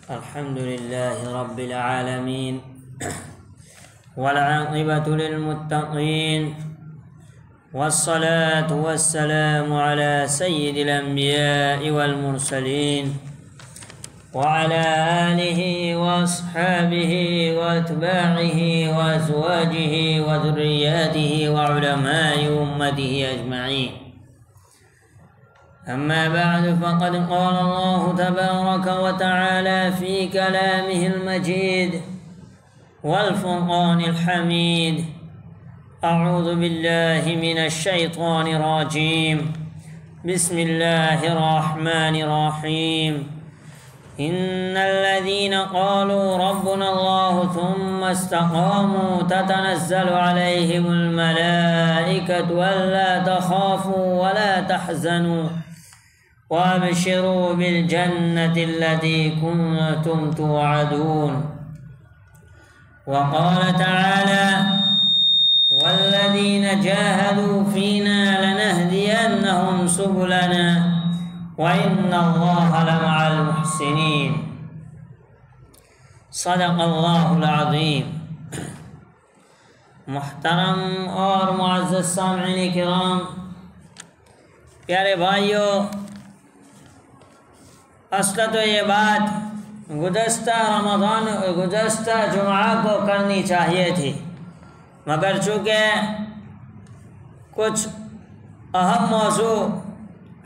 الحمد لله رب العالمين والعاقبة للمتقين والصلاة والسلام على سيد الأنبياء والمرسلين وعلى آله وأصحابه وأتباعه وأزواجه وذرياته وعلماء أمته أجمعين. أما بعد، فقد قال الله تبارك وتعالى في كلامه المجيد والفرقان الحميد: أعوذ بالله من الشيطان الرجيم. بسم الله الرحمن الرحيم. إن الذين قالوا ربنا الله ثم استقاموا تتنزل عليهم الملائكة ألا تخافوا ولا تحزنوا وابشروا بالجنة التي كنتم توعدون. وقال تعالى: والذين جاهدوا فينا لنهدينهم سبلنا وإن الله لمع المحسنين. صدق اللہ العظیم. محترم اور معزز سامعین کرام، پیارے بھائیوں، اصل تو یہ بات گزشتہ جمعہ کو کرنی چاہیے تھی، مگر چونکہ کچھ اہم موضوع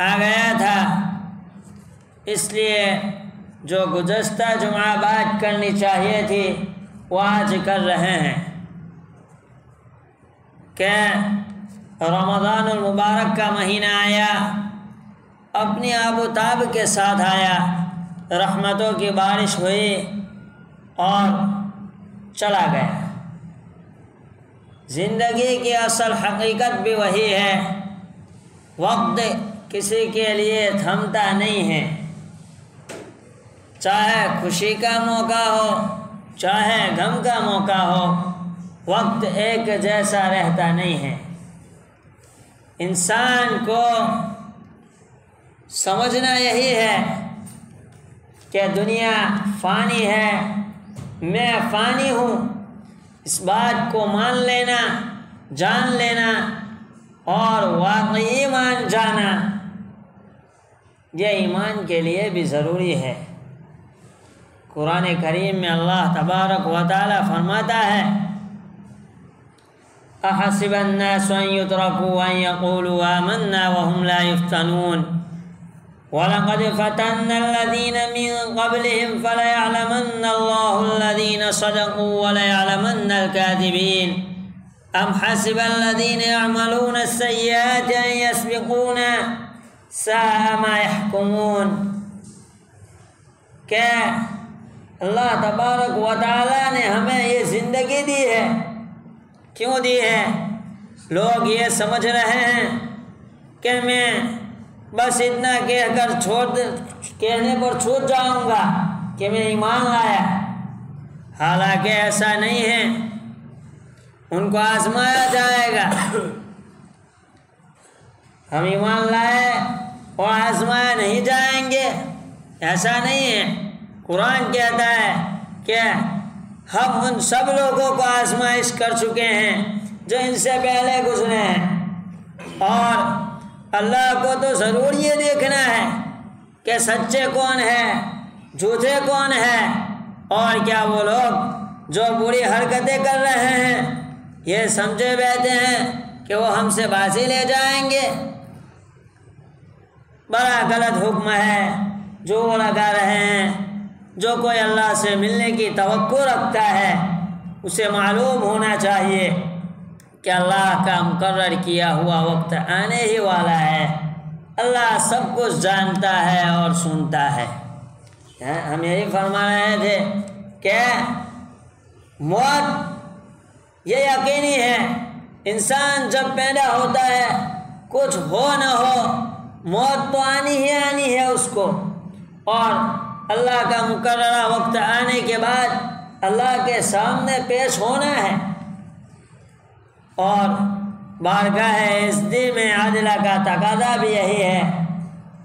آ گیا تھا، اس لیے جو گزشتہ جمعہ بات کرنی چاہیے تھی وہ آج کر رہے ہیں کہ رمضان المبارک کا مہینہ آیا، اپنی آب و تاب کے ساتھ آیا، رحمتوں کی بارش ہوئی اور چلا گیا۔ زندگی کی اصل حقیقت بھی وہی ہے، وقت کسی کے لیے تھمتا نہیں ہے، چاہے خوشی کا موقع ہو چاہے غم کا موقع ہو، وقت ایک جیسا رہتا نہیں ہے۔ انسان کو سمجھنا یہی ہے کہ دنیا فانی ہے، میں فانی ہوں، اس بات کو مان لینا، جان لینا اور واقعی ایمان جانا، یہ ایمان کے لیے بھی ضروری ہے۔ قرآن کریم میں اللہ تبارک و تعالی فرماتا ہے: احسب الناس ان يتركوا ان يقولوا آمنا وهم لا يفتنون وَلَقَدْ فَتَنَّا الَّذِينَ مِن قَبْلِهِمْ فَلَيَعْلَمَنَّ اللَّهُ الَّذِينَ صَدَقُوا وَلَيَعْلَمَنَّ الْكَاذِبِينَ أَمْ حَسِبَ الَّذِينَ يَعْمَلُونَ السَّيِّئَاتِ أَن يَسْبِقُونَ سَاءَ مَا يَحْكُمُونَ۔ کہ اللہ تبارک و تعالیٰ نے ہمیں یہ زندگی دی ہے، کیوں دی ہے؟ لوگ یہ سمجھ رہے ہیں کہ میں بس اتنا کہنے پر چھوٹ جاؤں گا کہ میں ایمان لایا، حالانکہ ایسا نہیں ہے، ان کو آزمایا جائے گا۔ ہم ایمان لائے اور آزمایا نہیں جائیں گے، ایسا نہیں ہے۔ قرآن کہتا ہے کہ ہم ان سب لوگوں کو آزمائش کر چکے ہیں جو ان سے پہلے گزرے ہیں، اور اللہ کو تو ضرور یہ دیکھنا ہے کہ سچے کون ہیں، جھوٹے کون ہیں، اور کیا وہ لوگ جو بری حرکتیں کر رہے ہیں یہ سمجھے بیٹھے ہیں کہ وہ ہم سے بازی لے جائیں گے۔ بڑا غلط حکم ہے جو وہ لگا رہے ہیں۔ جو کوئی اللہ سے ملنے کی توقع رکھتا ہے اسے معلوم ہونا چاہیے کہ اللہ کا مقرر کیا ہوا وقت آنے ہی والا ہے، اللہ سب کچھ جانتا ہے اور سنتا ہے۔ ہم یہی فرما رہے تھے کہ موت یہ یقینی ہے، انسان جب پیدا ہوتا ہے کچھ ہو نہ ہو موت تو آنی ہی آنی ہے اس کو، اور اللہ کا مقررہ وقت آنے کے بعد اللہ کے سامنے پیش ہونا ہے، اور بارگاہ عزت میں عادلہ کا تقاضا بھی یہی ہے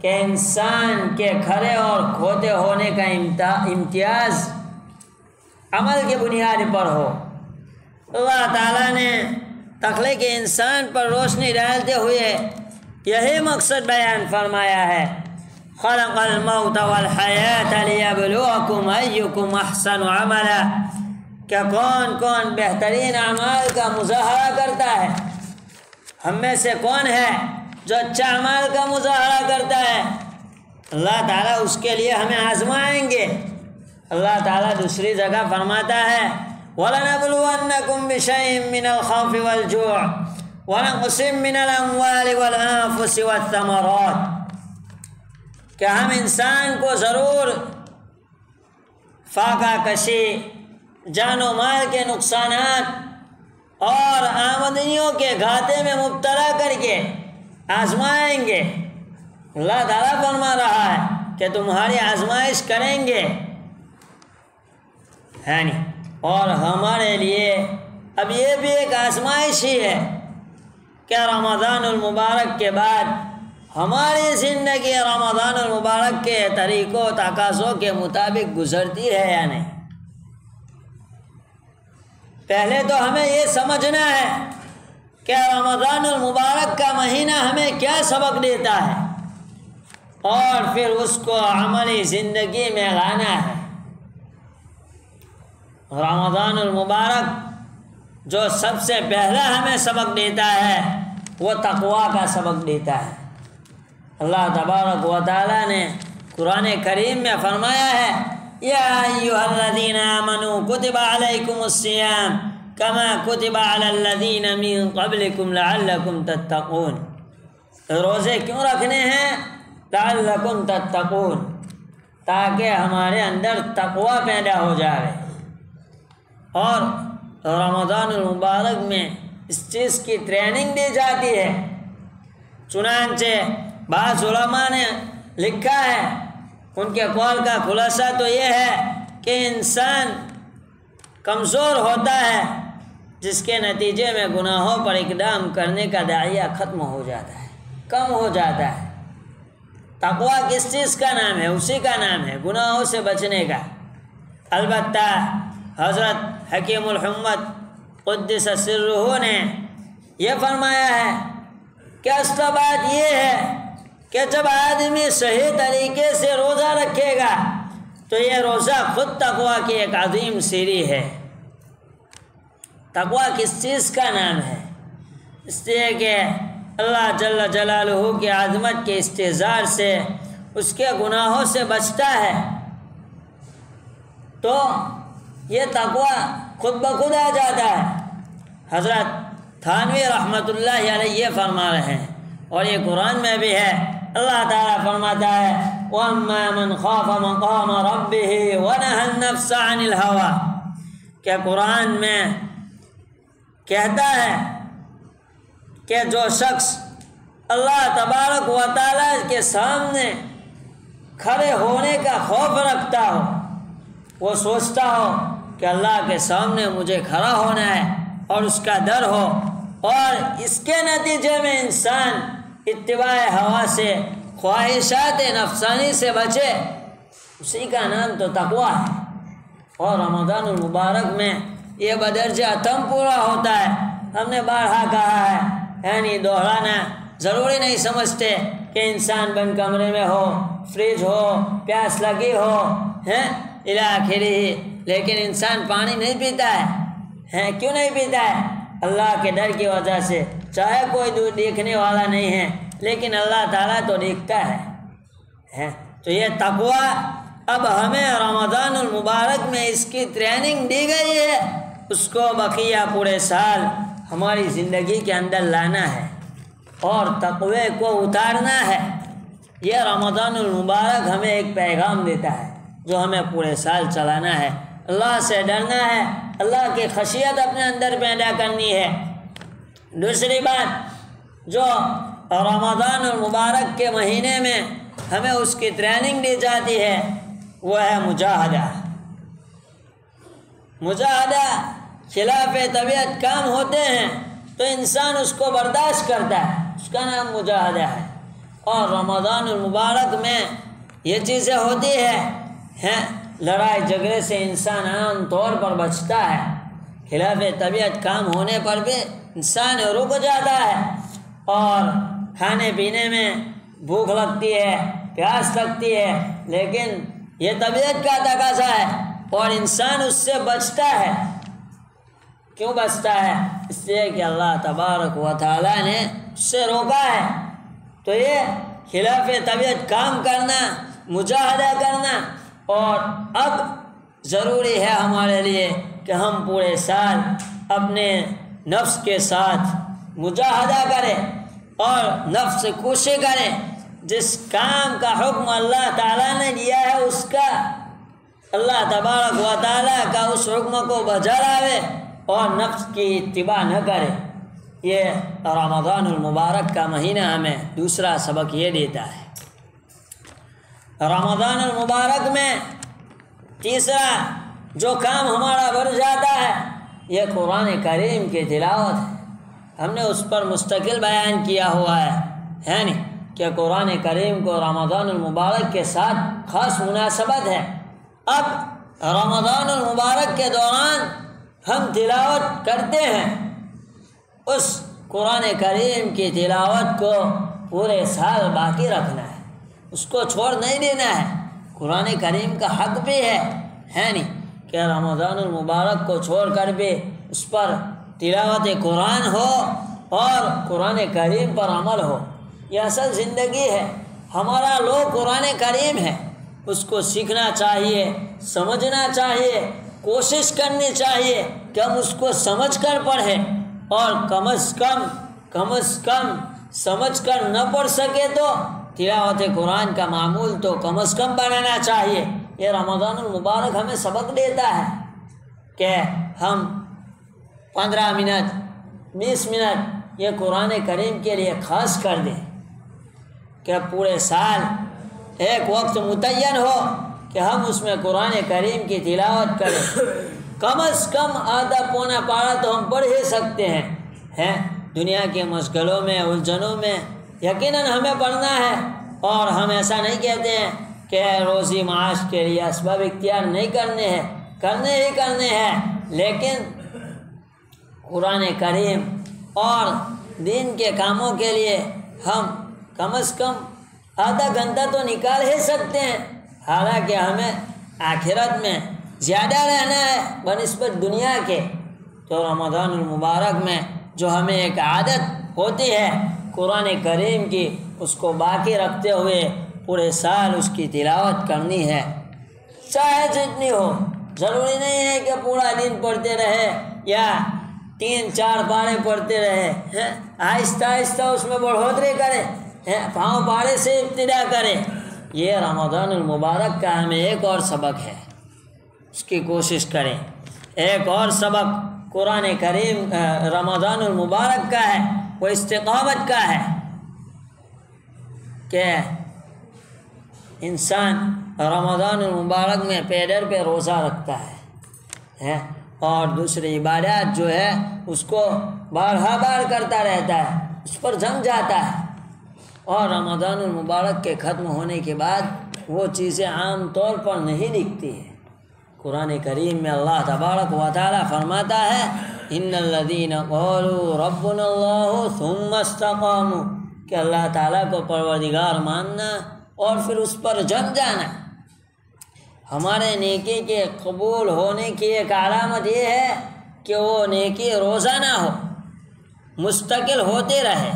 کہ انسان کے کھڑے اور کھوتے ہونے کا امتیاز عمل کی بنیاد پر ہو۔ اللہ تعالیٰ نے تخلیق انسان پر روشنی ڈالتے ہوئے یہی مقصد بیان فرمایا ہے، خلق الموت والحیات لیبلوکم ایکم احسن عملا، کہ کون کون بہترین اعمال کا مظاہرہ کرتا ہے، ہم میں سے کون ہے جو اچھا اعمال کا مظاہرہ کرتا ہے۔ اللہ تعالیٰ اس کے لیے ہمیں آزمائیں گے۔ اللہ تعالیٰ دوسری جگہ فرماتا ہے وَلَنَبْلُوَنَّكُمْ بِشَيْءٍ مِّنَ الْخَوْفِ وَالْجُوعِ وَنَقْصٍ مِّنَ الْأَمْوَالِ وَالْأَنفُسِ وَالثَّمَرَاتِ، کہ ہم انسان کو ضرور فاقہ کشی، جان و مال کے نقصانات اور آمدنیوں کے گھاٹے میں مبتلا کر کے آزمائیں گے۔ اللہ تعالیٰ فرما رہا ہے کہ تمہاری آزمائش کریں گے، اور ہمارے لیے اب یہ بھی ایک آزمائش ہی ہے کہ رمضان المبارک کے بعد ہماری زندگی رمضان المبارک کے طریقوں تقاضوں کے مطابق گزرتی ہے یا نہیں۔ پہلے تو ہمیں یہ سمجھنا ہے کہ رمضان المبارک کا مہینہ ہمیں کیا سبق دیتا ہے، اور پھر اس کو عملی زندگی میں لانا ہے۔ رمضان المبارک جو سب سے پہلا ہمیں سبق دیتا ہے وہ تقویٰ کا سبق دیتا ہے۔ اللہ تبارک و تعالیٰ نے قرآن کریم میں فرمایا ہے یا ایھا الذین آمنوا کتب علیکم الصیام کما کتب علی الذین من قبلکم لعلکم تتقون، روزے کیوں رکھنے ہیں؟ لعلکم تتقون، تاکہ ہمارے اندر تقویٰ پیدا ہو جائے۔ اور رمضان المبارک میں اس چیز کی ٹریننگ دی جاتی ہے، چنانچہ بعض علماء نے لکھا ہے، ان کے قول کا خلاصہ تو یہ ہے کہ انسان کمزور ہوتا ہے جس کے نتیجے میں گناہوں پر اقدام کرنے کا داعیہ ختم ہو جاتا ہے، کم ہو جاتا ہے۔ تقویٰ کس چیز کا نام ہے؟ اسی کا نام ہے گناہوں سے بچنے کا۔ البتہ حضرت حکیم الحمت قدس سرہ نے یہ فرمایا ہے کہ اصل بات یہ ہے کہ جب آدمی صحیح طریقے سے روزہ رکھے گا تو یہ روزہ خود تقویٰ کی ایک عظیم سیڑھی ہے۔ تقویٰ کس چیز کا نام ہے؟ اس لیے کہ اللہ جل جلالہ کی عظمت کے استحضار سے اس کے گناہوں سے بچتا ہے، تو یہ تقویٰ خود بخود آ جاتا ہے۔ حضرت تھانوی رحمۃ اللہ علیہ یہ فرما رہے ہیں، اور یہ قرآن میں بھی ہے، اللہ تعالیٰ فرماتا ہے وَأَمَّا مَنْ خَافَ مَقَامَ رَبِّهِ وَنَهَى النَّفْسَ عَنِ الْهَوَىٰ، کہ قرآن میں کہتا ہے کہ جو شخص اللہ تبارک و تعالیٰ کے سامنے کھڑے ہونے کا خوف رکھتا ہو، وہ سوچتا ہو کہ اللہ کے سامنے مجھے کھڑا ہونا ہے اور اس کا ڈر ہو، اور اس کے نتیجے میں انسان اتباع ہوا سے، خواہشات نفسانی سے بچے، اسی کا نام تو تقویٰ ہے۔ اور رمضان المبارک میں یہ بدرجہ اتم پورا ہوتا ہے۔ ہم نے بارہا کہا ہے، یعنی دہرانا ضروری نہیں سمجھتے کہ انسان بند کمرے میں ہو، فریج ہو، پیاس لگی ہو، الی آخرہ، لیکن انسان پانی نہیں پیتا ہے۔ کیوں نہیں پیتا ہے؟ اللہ کے ڈر کی وجہ سے، چاہے کوئی دور دیکھنے والا نہیں ہے لیکن اللہ تعالیٰ تو دیکھتا ہے۔ تو یہ تقویٰ اب ہمیں رمضان المبارک میں اس کی ٹریننگ دی گئی ہے، اس کو بقیہ پورے سال ہماری زندگی کے اندر لانا ہے اور تقوی کو اتارنا ہے۔ یہ رمضان المبارک ہمیں ایک پیغام دیتا ہے جو ہمیں پورے سال چلانا ہے۔ اللہ سے ڈرنا ہے، اللہ کی خشیت اپنے اندر پیدا کرنی ہے۔ دوسری بات جو رمضان المبارک کے مہینے میں ہمیں اس کی ٹریننگ دی جاتی ہے وہ ہے مجاہدہ۔ مجاہدہ خلاف طبیعت کام ہوتے ہیں تو انسان اس کو برداشت کرتا ہے، اس کا نام مجاہدہ ہے۔ اور رمضان المبارک میں یہ چیزیں ہوتی ہیں لڑائی جھگڑے سے انسان عام طور پر بچتا ہے، خلاف طبیعت کام ہونے پر بھی انسان رک جاتا ہے، اور کھانے پینے میں بھوک لگتی ہے، پیاس لگتی ہے، لیکن یہ طبیعت کا تقاضا ہے اور انسان اس سے بچتا ہے۔ کیوں بچتا ہے؟ اس لیے کہ اللہ تبارک و تعالیٰ نے اس سے روکا ہے۔ تو یہ خلاف طبیعت کام کرنا، مجاہدہ کرنا، اور اب ضروری ہے ہمارے لیے کہ ہم پورے سال اپنے نفس کے ساتھ مجاہدہ کریں اور نفس سے کوشش کریں، جس کام کا حکم اللہ تعالیٰ نے دیا ہے اس کا اللہ تبارک و تعالیٰ کا اس حکم کو بجا لاوے اور نفس کی اتباع نہ کرے۔ یہ رمضان المبارک کا مہینہ ہمیں دوسرا سبق یہ دیتا ہے۔ رمضان المبارک میں تیسرا جو کام ہمارا بڑھ جاتا ہے یہ قرآن کریم کی تلاوت ہے۔ ہم نے اس پر مستقل بیان کیا ہوا ہے، یعنی کہ قرآن کریم کو رمضان المبارک کے ساتھ خاص مناسبت ہے۔ اب رمضان المبارک کے دوران ہم تلاوت کرتے ہیں، اس قرآن کریم کی تلاوت کو پورے سال باقی رکھنا ہے، اس کو چھوڑ نہیں دینا ہے۔ قرآن کریم کا حق بھی ہے نہیں کہ رمضان المبارک کو چھوڑ کر بھی اس پر تلاوت قرآن ہو اور قرآن کریم پر عمل ہو۔ یہ اصل زندگی ہے، ہمارا لوگ قرآن کریم ہے، اس کو سیکھنا چاہیے، سمجھنا چاہیے، کوشش کرنی چاہیے کہ ہم اس کو سمجھ کر پڑھیں، اور کم از کم سمجھ کر نہ پڑھ سکے تو تلاوت قرآن کا معمول تو کم از کم بنانا چاہیے۔ یہ رمضان المبارک ہمیں سبق دیتا ہے کہ ہم 15 منٹ 20 منٹ یہ قرآن کریم کے لیے خاص کر دیں، کہ پورے سال ایک وقت متعین ہو کہ ہم اس میں قرآن کریم کی تلاوت کریں۔ کم از کم آدھا پونا پارہ تو ہم پڑھ ہی سکتے ہیں۔ دنیا کے مشغلوں میں الجھنوں میں یقیناً ہمیں پڑھنا ہے، اور ہم ایسا نہیں کہتے ہیں کہ روزی معاش کے لیے اسباب اختیار نہیں کرنے ہیں، لیکن قرآن کریم اور دین کے کاموں کے لیے ہم کم از کم آدھا گھنٹہ تو نکال ہی سکتے ہیں۔ حالانکہ ہمیں آخرت میں زیادہ رہنا ہے بنسبت دنیا کے، تو رمضان المبارک میں جو ہمیں ایک عادت ہوتی ہے قرآن کریم کی، اس کو باقی رکھتے ہوئے پورے سال اس کی تلاوت کرنی ہے، چاہے جتنی ہو۔ ضروری نہیں ہے کہ پورا دن پڑھتے رہے یا 3-4 پارے پڑھتے رہے، آہستہ آہستہ اس میں بڑھوتری کریں، پاؤں پارے سے ابتدا کریں۔ یہ رمضان المبارک کا ہمیں ایک اور سبق ہے، اس کی کوشش کریں۔ ایک اور سبق قرآن کریم رمضان المبارک کا ہے، وہ استقامت کا ہے، کہ انسان رمضان المبارک میں پیدر پہ روزہ رکھتا ہے اور دوسری عبادات جو ہے اس کو بار کرتا رہتا ہے، اس پر جم جاتا ہے، اور رمضان المبارک کے ختم ہونے کے بعد وہ چیزیں عام طور پر نہیں دکھتی ہیں۔ قرآن کریم میں اللہ تبارک و تعالیٰ فرماتا ہے ان الذین قالوا ربنا اللہ ثم استقاموا، کہ اللہ تعالیٰ کو پروردگار ماننا اور پھر اس پر جم جانا۔ ہمارے نیکی کے قبول ہونے کی ایک علامت یہ ہے کہ وہ نیکی روزانہ ہو، مستقل ہوتے رہے،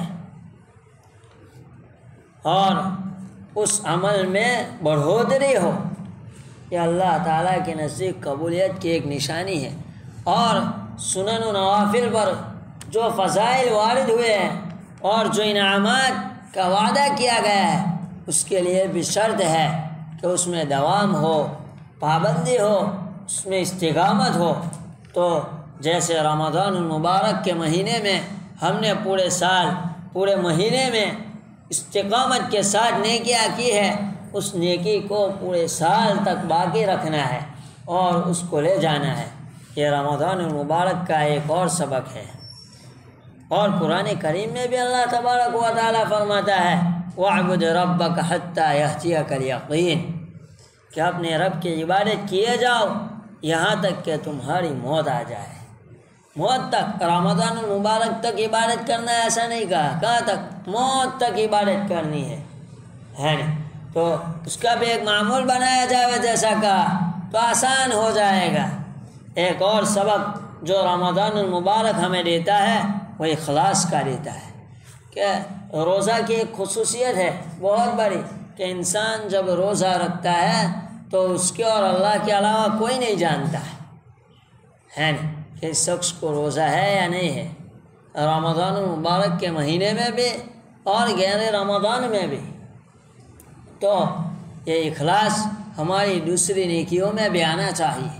اور اس عمل میں بڑھوتری ہو۔ یہ اللہ تعالیٰ کے نزدیک قبولیت کی ایک نشانی ہے۔ اور سنن و نوافل پر جو فضائل وارد ہوئے ہیں اور جو انعامات کا وعدہ کیا گیا ہے، اس کے لیے بھی شرط ہے کہ اس میں دوام ہو، پابندی ہو، اس میں استقامت ہو۔ تو جیسے رمضان المبارک کے مہینے میں ہم نے پورے سال پورے مہینے میں استقامت کے ساتھ نیکیاں کی ہے، اس نیکی کو پورے سال تک باقی رکھنا ہے اور اس کو لے جانا ہے۔ یہ رمضان المبارک کا ایک اور سبق ہے۔ اور قرآن کریم میں بھی اللہ تبارک و تعالیٰ فرماتا ہے وَاعْبُدْ رَبَّكَ حَتَّى يَأْتِيَكَ الْيَقِينُ کہ اپنے رب کی عبادت کیے جاؤ یہاں تک کہ تمہاری موت آ جائے۔ موت تک، رمضان المبارک تک عبادت کرنا ہے ایسا نہیں کہا، کہاں تک؟ موت تک عبادت کرنی ہے نہیں؟ تو اس کا بھی ایک معمول بنایا جائے جیسا کہا تو آسان ہو جائے گا۔ ایک اور سبق جو رمضان المبارک ہمیں دیتا ہے وہ اخلاص کا دیتا ہے کہ روزہ کی ایک خصوصیت ہے بہت بڑی کہ انسان جب روزہ رکھتا ہے تو اس کے اور اللہ کے علاوہ کوئی نہیں جانتا ہے نہیں کہ اس شخص کو روزہ ہے یا نہیں ہے، رمضان المبارک کے مہینے میں بھی اور غیر رمضان میں بھی۔ تو یہ اخلاص ہماری دوسری نیکیوں میں بھی آنا چاہیے۔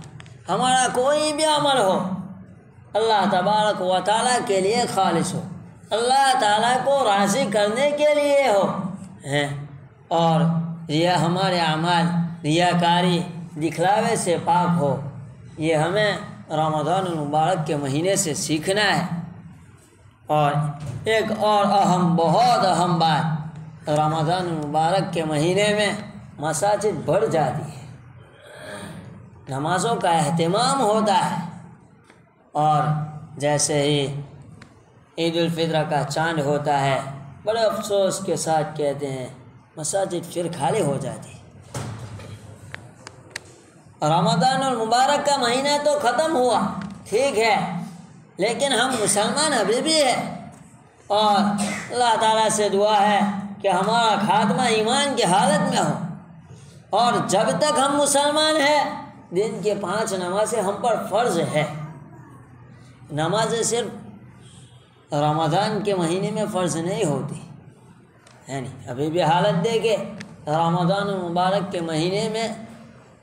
ہمارا کوئی بھی عمل ہو اللہ تبارک و تعالیٰ کے لیے خالص ہو، اللہ تعالیٰ کو راضی کرنے کے لیے ہو اور ہمارے اعمال ریاکاری دکھلاوے سے پاک ہو۔ یہ ہمیں رمضان المبارک کے مہینے سے سیکھنا ہے۔ اور ایک اور اہم، بہت اہم بات، رمضان المبارک کے مہینے میں مساجد بڑھ جاتی ہے، نمازوں کا اہتمام ہوتا ہے، اور جیسے ہی عید الفطر کا چاند ہوتا ہے بڑے افسوس کے ساتھ کہتے ہیں مساجد پھر خالی ہو جاتی ہے۔ رمضان المبارک کا مہینہ تو ختم ہوا ٹھیک ہے، لیکن ہم مسلمان ابھی بھی ہیں، اور اللہ تعالیٰ سے دعا ہے کہ ہمارا خاتمہ ایمان کی حالت میں ہو، اور جب تک ہم مسلمان ہیں دن کے 5 نمازیں ہم پر فرض ہے۔ نمازیں صرف رمضان کے مہینے میں فرض نہیں ہوتی ہے نہیں، ابھی بھی حالت دیکھے رمضان المبارک کے مہینے میں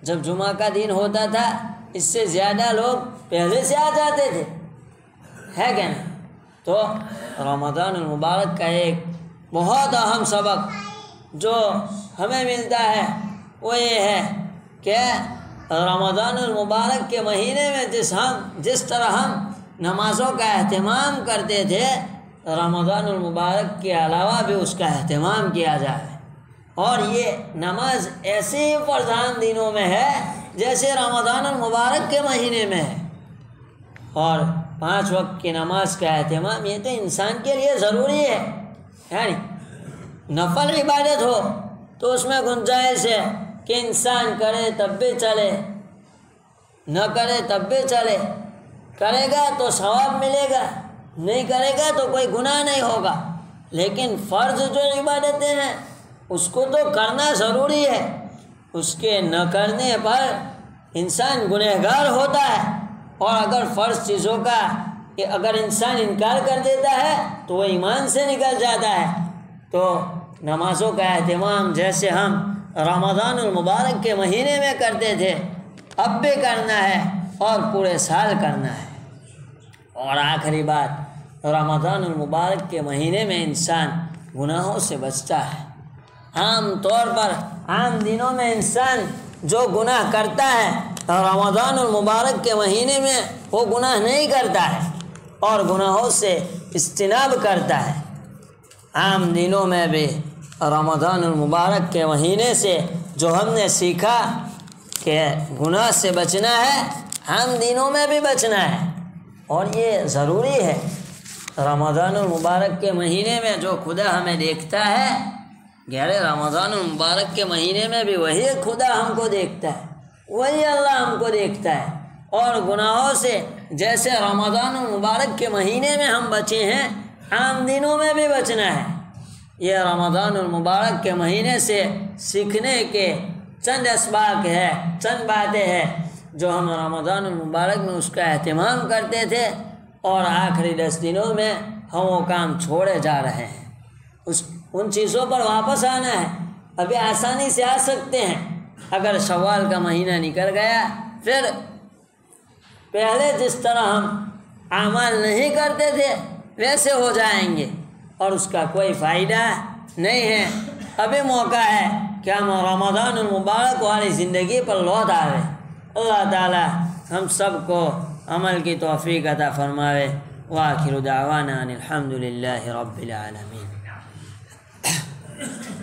جب جمعہ کا دن ہوتا تھا اس سے زیادہ لوگ پہلے سے آ جاتے تھے، ہے کہ نہیں؟ تو رمضان المبارک کا ایک بہت اہم سبق جو ہمیں ملتا ہے وہ یہ ہے کہ رمضان المبارک کے مہینے میں جس طرح ہم نمازوں کا اہتمام کرتے تھے رمضان المبارک کے علاوہ بھی اس کا اہتمام کیا جائے۔ اور یہ نماز ایسے ہی فرضان دنوں میں ہے جیسے رمضان المبارک کے مہینے میں ہے، اور 5 وقت کی نماز کا اہتمام یہ تو انسان کے لیے ضروری ہے، یعنی نفل عبادت ہو تو اس میں گنجائش ہے کہ انسان کرے تب بھی چلے، نہ کرے تب بھی چلے، کرے گا تو ثواب ملے گا، نہیں کرے گا تو کوئی گناہ نہیں ہوگا۔ لیکن فرض جو عبادتیں ہیں اس کو تو کرنا ضروری ہے، اس کے نہ کرنے پر انسان گنہگار ہوتا ہے، اور اگر فرض چیزوں کا اگر انسان انکار کر دیتا ہے تو وہ ایمان سے نکل جاتا ہے۔ تو نمازوں کا اہتمام جیسے ہم رمضان المبارک کے مہینے میں کرتے تھے اب بھی کرنا ہے اور پورے سال کرنا ہے۔ اور آخری بات، رمضان المبارک کے مہینے میں انسان گناہوں سے بچتا ہے۔ عام طور پر عام دنوں میں انسان جو گناہ کرتا ہے رمضان المبارک کے مہینے میں وہ گناہ نہیں کرتا ہے اور گناہوں سے اجتناب کرتا ہے۔ عام دنوں میں بھی رمضان المبارک کے مہینے سے جو ہم نے سیکھا کہ گناہ سے بچنا ہے، عام دنوں میں بھی بچنا ہے، اور یہ ضروری ہے۔ رمضان المبارک کے مہینے میں جو خدا ہمیں دیکھتا ہے غیر رمضان المبارک کے مہینے میں بھی وہی خدا ہم کو دیکھتا ہے، وہی اللہ ہم کو دیکھتا ہے۔ اور گناہوں سے جیسے رمضان المبارک کے مہینے میں ہم بچے ہیں عام دنوں میں بھی بچنا ہے۔ یہ رمضان المبارک کے مہینے سے سیکھنے کے چند اسباق ہے، چند باتیں ہیں جو ہم رمضان المبارک میں اس کا اہتمام کرتے تھے، اور آخری 10 دنوں میں ہم وہ کام چھوڑے جا رہے ہیں۔ ان چیزوں پر واپس آنا ہے۔ ابھی آسانی سے آ سکتے ہیں، اگر شوال کا مہینہ نکل گیا پھر پہلے جس طرح ہم اعمال نہیں کرتے تھے ویسے ہو جائیں گے، اور اس کا کوئی فائدہ نہیں ہے۔ ابھی موقع ہے کہ ہم رمضان المبارک والی زندگی پر لوٹ آئے۔ اللہ تعالی ہم سب کو عمل کی توفیق عطا فرمائے۔ وآخر دعوانا ان الحمد للہ رب العالمین۔ ہے.